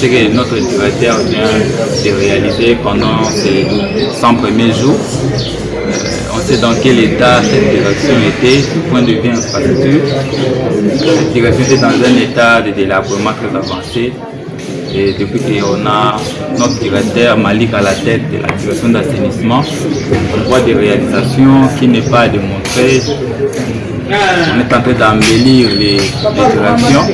Ce que notre directeur vient de réaliser pendant ces 100 premiers jours. On sait dans quel état cette direction était du point de vue infrastructure. Cette direction était dans un état de délabrement très avancé. Et depuis qu'on a notre directeur Malik à la tête de la direction d'assainissement, on voit des réalisations qui n'est pas à démontrer. On est en train d'embellir les directions.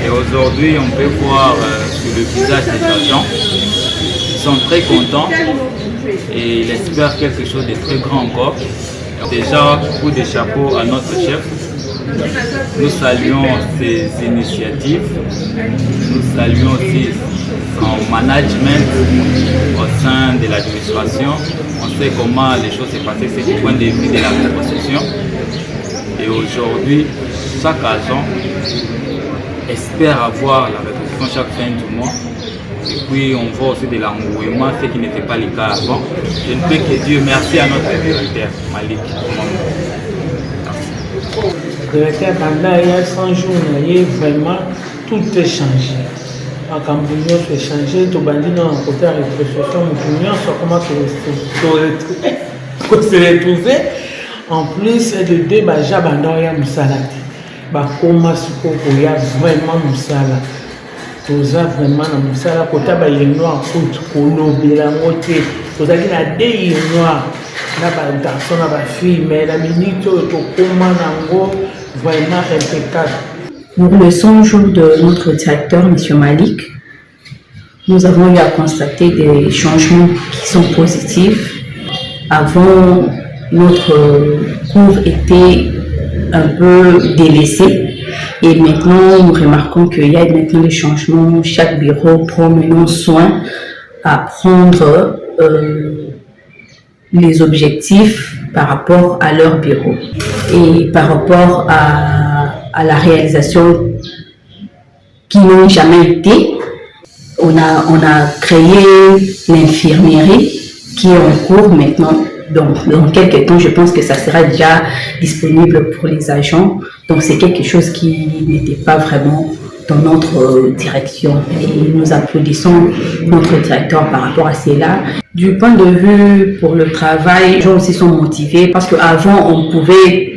Et aujourd'hui, on peut voir sur le visage des agents, ils sont très contents et ils espèrent quelque chose de très grand encore. Déjà, coup de chapeau à notre chef. Nous saluons ses initiatives, nous saluons aussi son management au sein de l'administration. On sait comment les choses se passaient, c'est du point de vue de la possession. Et aujourd'hui, chaque agent espère avoir la rétribution chaque fin du mois. Et puis on voit aussi de l'engouement, ce qui n'était pas le cas avant. Je ne peux que dire merci à notre directeur, Malik. Directeur, pendant il y a 100 jours, vraiment tout est changé. En Cambodge, c'est changé, tout bandit dans le côté de la rétrocession, nous soit comment se retrouver. En plus de deux, il y a Moussalati. Comment il y a vraiment Moussala. Tout ça vraiment dans Moussala, côté il y a noir, foot, colo, bélangoté. Tout ça, il y a des noirs. Là, il y a des garçons, des filles, mais la minute, comment vraiment impeccable. Pour le 100 jours de notre directeur, M. Malik, nous avons eu à constater des changements qui sont positifs. Avant, notre cours était un peu délaissé et maintenant nous remarquons qu'il y a maintenant des changements. Chaque bureau prend maintenant soin à prendre les objectifs par rapport à leur bureau et par rapport à la réalisation qui n'ont jamais été. On a créé l'infirmerie qui est en cours maintenant. Donc, dans quelques temps, je pense que ça sera déjà disponible pour les agents. Donc, c'est quelque chose qui n'était pas vraiment dans notre direction. Et nous applaudissons notre directeur par rapport à cela. Du point de vue pour le travail, les gens aussi sont motivés parce qu'avant, on pouvait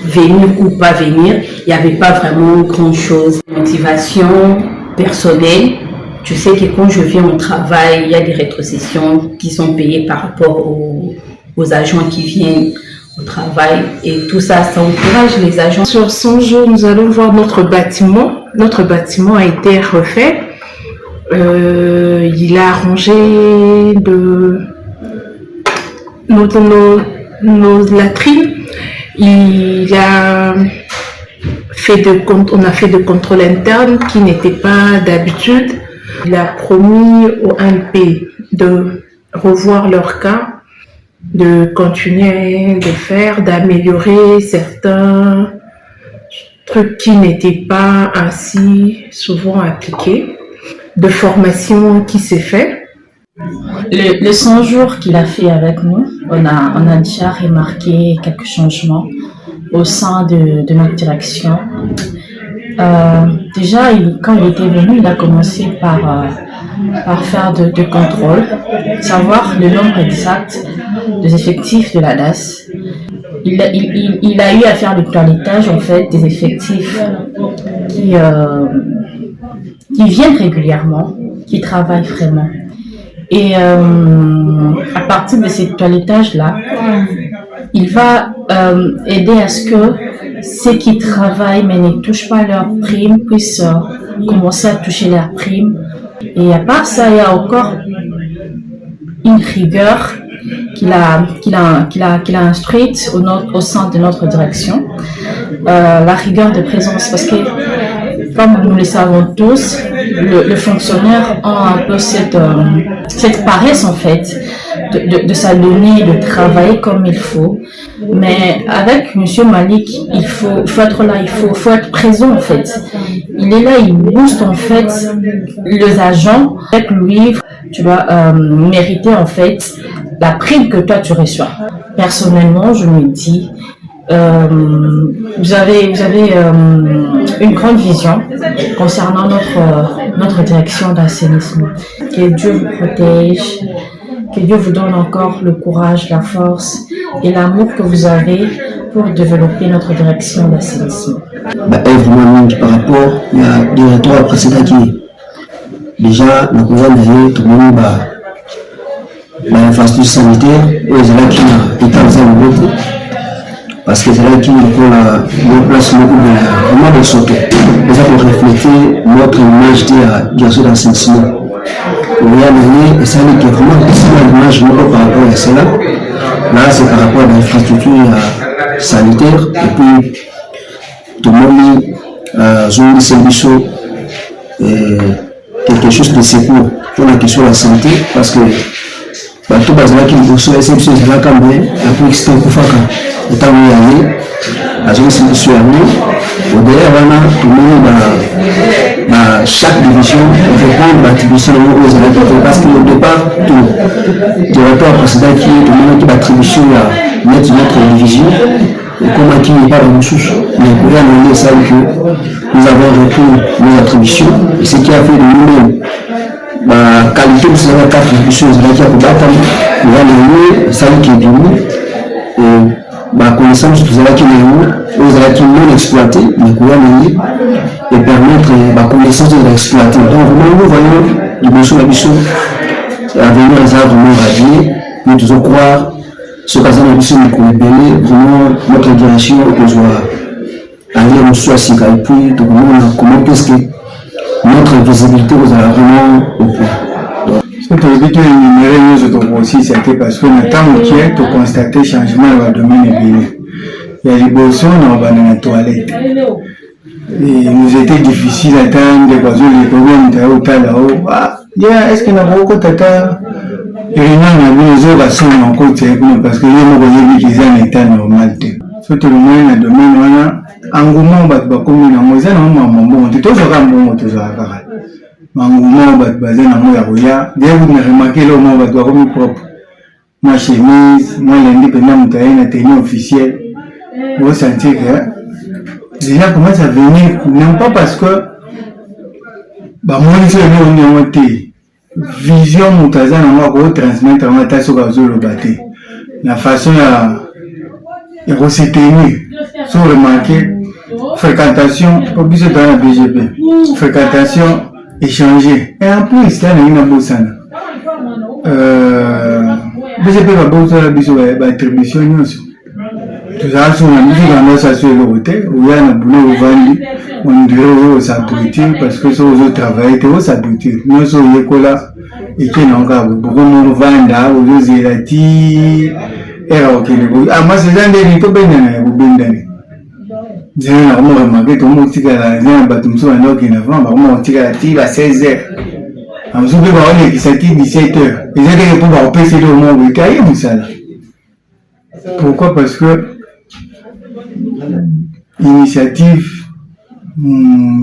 venir ou pas venir. Il n'y avait pas vraiment grand-chose. Motivation personnelle. Je sais que quand je viens au travail, il y a des rétrocessions qui sont payées par rapport aux agents qui viennent au travail et tout ça, ça encourage les agents. Sur 100 jours, nous allons voir notre bâtiment. Notre bâtiment a été refait. Il a arrangé nos latrines. On a fait de contrôle interne qui n'était pas d'habitude. Il a promis au ANP de revoir leur cas, de continuer de faire, d'améliorer certains trucs qui n'étaient pas ainsi souvent appliqués, de formation qui s'est fait. Le 100 jours qu'il a fait avec nous, on a déjà remarqué quelques changements au sein de notre direction. Déjà, quand il était venu, il a commencé par faire de contrôle, savoir le nombre exact des effectifs de la DAS. Il a eu à faire le toilettage en fait des effectifs qui viennent régulièrement, qui travaillent vraiment. Et à partir de ces toilettages-là, il va aider à ce que ceux qui travaillent mais ne touchent pas leur prime puissent commencer à toucher leur prime. Et à part ça, il y a encore une rigueur qu'il a instruite au sein de notre direction, la rigueur de présence, parce que comme nous le savons tous, le fonctionnaire a un peu cette paresse en fait de s'adonner, de travailler comme il faut. Mais avec Monsieur Malik, il faut être là, il faut être présent en fait. Il est là, il booste en fait les agents. Avec lui, tu vas mériter en fait la prime que toi tu reçois. Personnellement, je me dis, vous avez une grande vision concernant notre direction d'assainissement. Que Dieu vous protège, que Dieu vous donne encore le courage, la force et l'amour que vous avez pour développer notre direction d'assainissement. Vraiment, par rapport à directoire précédent qui déjà le gouvernement tout le monde l'infrastructure sanitaire et les élèves qui étaient en groupe parce que les élèves qui ont la place vraiment de sauter déjà pour refléter notre image de direction d'assainissement. Il y a donné et ça dit que vraiment l'image par rapport à cela. Là c'est par rapport à l'infrastructure sanitaire et puis tout le monde a solution quelque chose de secours pour la question de la santé parce que tout le monde qui est sur la SMC c'est là quand même la police est au Koufaka et tant mieux aller à zone solution à nous au derrière tout le monde dans chaque division répond à l'attribution aux élèves parce qu'au départ tout directeur précédent qui est tout le monde qui l'attribution à mettre notre division et comment qui n'est pas dans nos sources mais le gouvernement sait que nous avons recours nos attributions et ce qui a fait de nous-mêmes la qualité de ces quatre attributions qui a combattu nous avons ça qui est venu et la connaissance que vous avez qui est non exploité mais gouvernement et permettre la connaissance de l'exploiter. Donc vraiment nous voyons l'émotion de la mission à venir les arbres vraiment radier nous devons croire ce cas de mission de Koubélé, vraiment notre direction que soit aller en soi si et puis comment est-ce que notre visibilité vous a vraiment au point. Ce que vous dites énumérer nous autres aussi c'était parce que notre temps qui est de constater changement dans le domaine économique. Il y a les boissons dans la toilette. Et nous était difficile d'attendre parce que les problèmes étaient au tas là-haut. Est-ce que nous avons beaucoup tata et les autres sont en côté parce que les gens qui sont en état normal. Surtout le moyen de domaine, engouement bat comme une amoise non maman tu toujours un bon toujours à faire engouement bat basé na moya roya dès vous me remarquez le moment bat comme propre ma chemise moi l'indépendant mutaine na tenue officielle vous sentez que déjà commence à venir non pas parce que bah moi je on est vision mutaza na moi ko transmettre ma tasse au gazo le batté la façon à retenir sont remarqués fréquentation au bus dans la BGP fréquentation échanger et en plus là il y a une bourse BGP va bourser la bus va attribution tout ça sur la musique dans ça sur le côté où il y a un boulot au vendu on dirait s'abriter parce que sur autres travail tu s'abriter nous sur l'école et qui n'ont pas beaucoup de vendre aux zélati era ok moi c'est dans des niveaux bien j'ai un amour remarqué tout le monde tika la zéna batumso na ndoki na vent vraiment tika la tira 16h amso pe ba on qui sorti 17h et j'ai que pour ba opérer le monde cahier musala pourquoi parce que initiative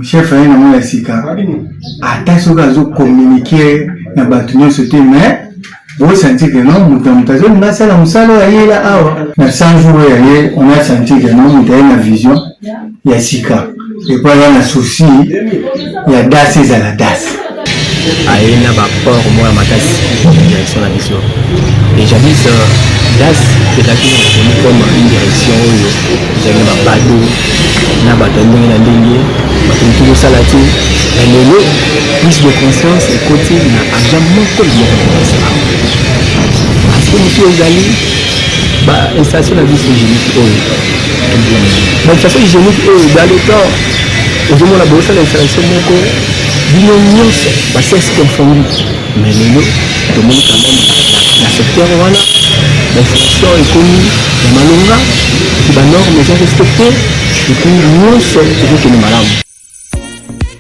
chef na mo la sika ata zo communiquer na batunyo sauté mais vous sentez que non, on a ça dans le salon, on a 100 jours, on a senti que non, on a une vision, il y a Sika. Et puis il y a un souci, il y a DAS et la DAS. Il y a un rapport à ma direction de la vision. Et j'avais DAS, c'est comme une direction où j'ai un bateau, un bateau, tout ça là-dessus. Et le plus de conscience et côté n'a jamais connu parce que monsieur Ozali une station de vie hygiénique une station hygiénique dans le temps aux hommes la bosse l'installation moko bino nyonso c'est confondu mais lelo tout le monde quand même la secteur wana l'infraction économique la malonga qui va normes respectées et puis nyonso c'est que nous malades